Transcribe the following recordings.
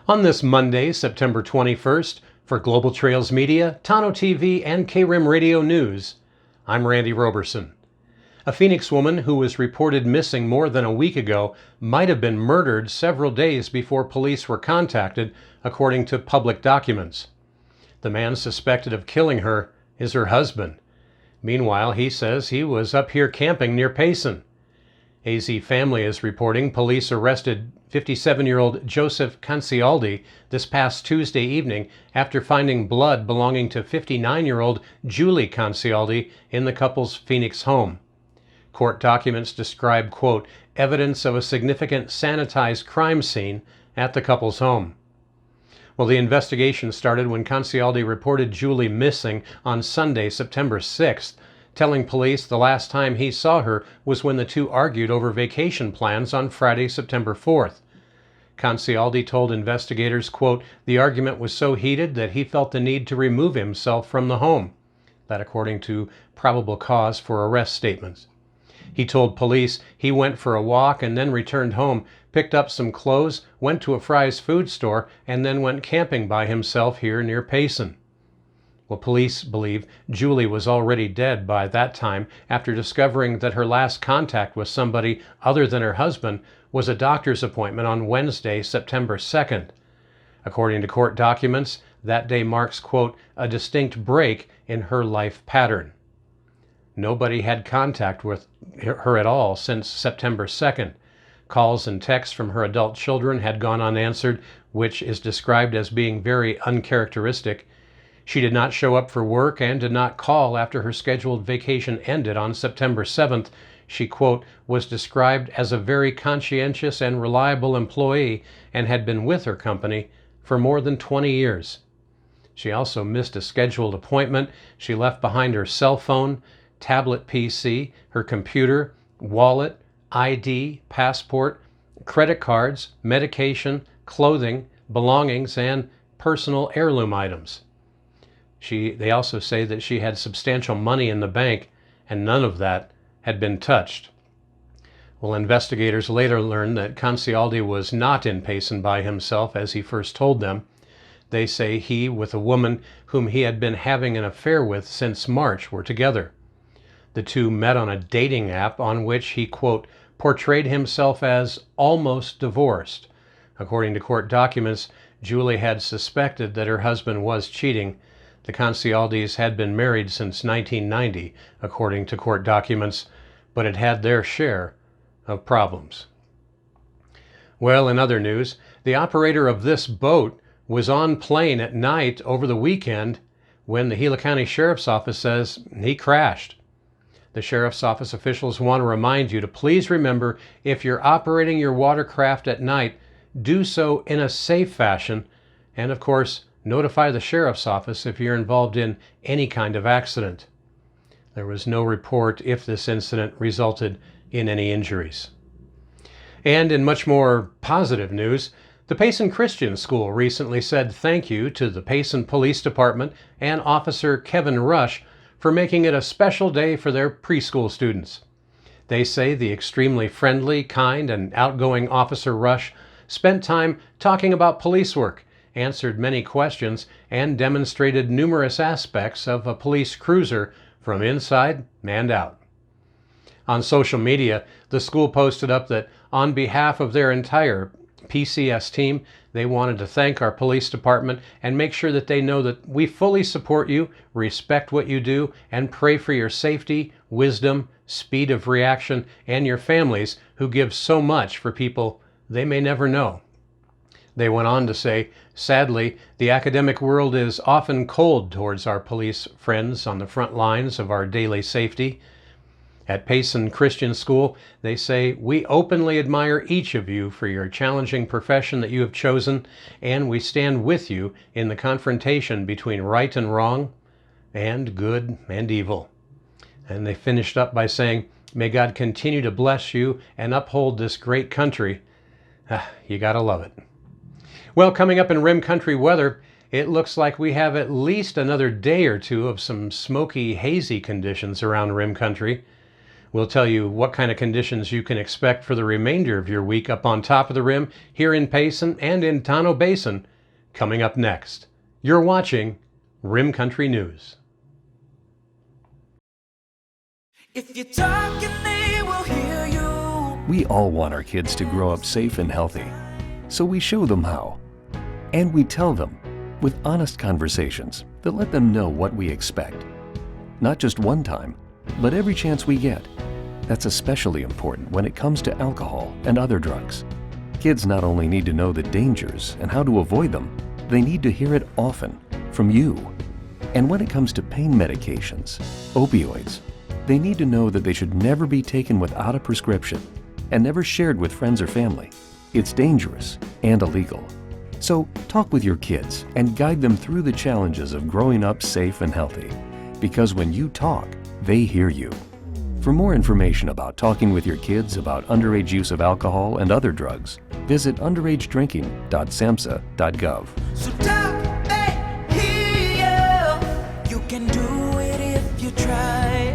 On this Monday, September 21st, for Global Trails Media, Tano TV, and KRIM Radio News, I'm Randy Roberson. A Phoenix woman who was reported missing more than a week ago might have been murdered several days before police were contacted, according to public documents. The man suspected of killing her is her husband. Meanwhile, he says he was up here camping near Payson. AZ Family is reporting police arrested 57-year-old Joseph Cancialdi this past Tuesday evening after finding blood belonging to 59-year-old Julie Cancialdi in the couple's Phoenix home. Court documents describe, quote, evidence of a significant sanitized crime scene at the couple's home. Well, the investigation started when Cancialdi reported Julie missing on Sunday, September 6th, telling police the last time he saw her was when the two argued over vacation plans on Friday, September 4th. Cancialdi told investigators, quote, the argument was so heated that he felt the need to remove himself from the home. That according to probable cause for arrest statements. He told police he went for a walk and then returned home, picked up some clothes, went to a Fry's food store, and then went camping by himself here near Payson. Well, police believe Julie was already dead by that time after discovering that her last contact with somebody other than her husband was a doctor's appointment on Wednesday, September 2nd. According to court documents, that day marks, quote, a distinct break in her life pattern. Nobody had contact with her at all since September 2nd. Calls and texts from her adult children had gone unanswered, which is described as being very uncharacteristic. She did not show up for work and did not call after her scheduled vacation ended on September 7th. She, quote, was described as a very conscientious and reliable employee and had been with her company for more than 20 years. She also missed a scheduled appointment. She left behind her cell phone, tablet PC, her computer, wallet, ID, passport, credit cards, medication, clothing, belongings, and personal heirloom items. They also say that she had substantial money in the bank, and none of that had been touched. Well, investigators later learned that Cancialdi was not in Payson by himself, as he first told them. They say he, with a woman whom he had been having an affair with since March, were together. The two met on a dating app on which he, quote, portrayed himself as almost divorced. According to court documents, Julie had suspected that her husband was cheating. The Cancialdis had been married since 1990, according to court documents, but had had their share of problems. Well, in other news, the operator of this boat was on plane at night over the weekend when the Gila County Sheriff's Office says he crashed. The Sheriff's Office officials want to remind you to please remember, if you're operating your watercraft at night, do so in a safe fashion, and of course, notify the Sheriff's Office if you're involved in any kind of accident. There was no report if this incident resulted in any injuries. And in much more positive news, the Payson Christian School recently said thank you to the Payson Police Department and Officer Kevin Rush for making it a special day for their preschool students. They say the extremely friendly, kind, and outgoing Officer Rush spent time talking about police work, answered many questions, and demonstrated numerous aspects of a police cruiser from inside and out. On social media, the school posted up that on behalf of their entire PCS team, they wanted to thank our police department and make sure that they know that we fully support you, respect what you do, and pray for your safety, wisdom, speed of reaction, and your families who give so much for people they may never know. They went on to say, sadly, the academic world is often cold towards our police friends on the front lines of our daily safety. At Payson Christian School, they say, we openly admire each of you for your challenging profession that you have chosen, and we stand with you in the confrontation between right and wrong, and good and evil. And they finished up by saying, may God continue to bless you and uphold this great country. You gotta love it. Well, coming up in Rim Country weather, it looks like we have at least another day or two of some smoky, hazy conditions around Rim Country. We'll tell you what kind of conditions you can expect for the remainder of your week up on top of the rim here in Payson and in Tonto Basin coming up next. You're watching Rim Country News. If you're talking, they will hear you. We all want our kids to grow up safe and healthy, so we show them how. And we tell them with honest conversations that let them know what we expect. Not just one time, but every chance we get. That's especially important when it comes to alcohol and other drugs. Kids not only need to know the dangers and how to avoid them, they need to hear it often from you. And when it comes to pain medications, opioids, they need to know that they should never be taken without a prescription and never shared with friends or family. It's dangerous and illegal. So talk with your kids and guide them through the challenges of growing up safe and healthy. Because when you talk, they hear you. For more information about talking with your kids about underage use of alcohol and other drugs, visit underagedrinking.samhsa.gov. So talk, they hear you. You can do it if you try.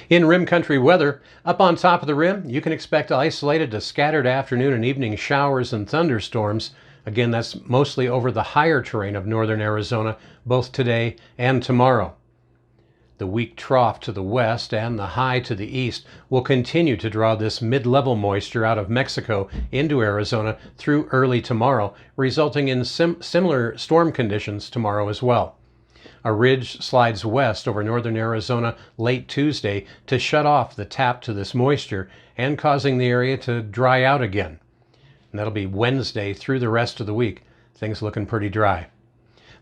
In Rim Country weather, up on top of the rim, you can expect isolated to scattered afternoon and evening showers and thunderstorms. Again, that's mostly over the higher terrain of northern Arizona, both today and tomorrow. The weak trough to the west and the high to the east will continue to draw this mid-level moisture out of Mexico into Arizona through early tomorrow, resulting in similar storm conditions tomorrow as well. A ridge slides west over northern Arizona late Tuesday to shut off the tap to this moisture and causing the area to dry out again. And that'll be Wednesday through the rest of the week. Things looking pretty dry.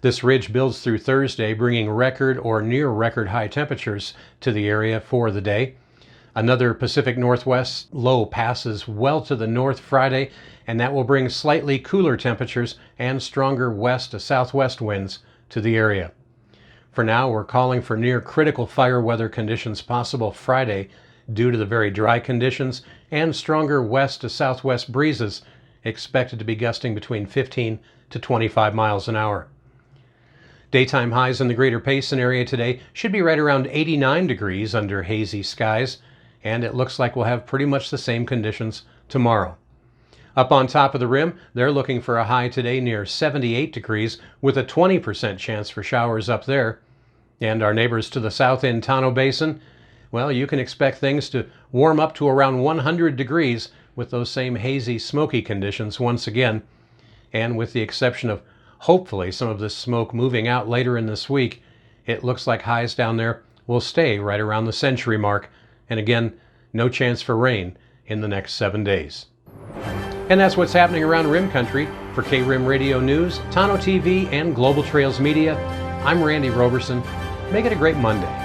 This ridge builds through Thursday, bringing record or near record high temperatures to the area for the day. Another Pacific Northwest low passes well to the north Friday, and that will bring slightly cooler temperatures and stronger west to southwest winds to the area. For now, we're calling for near critical fire weather conditions possible Friday due to the very dry conditions and stronger west to southwest breezes expected to be gusting between 15 to 25 miles an hour. Daytime highs in the greater Payson area today should be right around 89 degrees under hazy skies, and it looks like we'll have pretty much the same conditions tomorrow. Up on top of the rim, they're looking for a high today near 78 degrees with a 20% chance for showers up there. And our neighbors to the south in Tonto Basin, well, you can expect things to warm up to around 100 degrees with those same hazy, smoky conditions once again. And with the exception of hopefully some of this smoke moving out later in this week, it looks like highs down there will stay right around the century mark. And again, no chance for rain in the next 7 days. And that's what's happening around Rim Country. For K-Rim Radio News, Tonto TV, and Global Trails Media, I'm Randy Roberson. Make it a great Monday.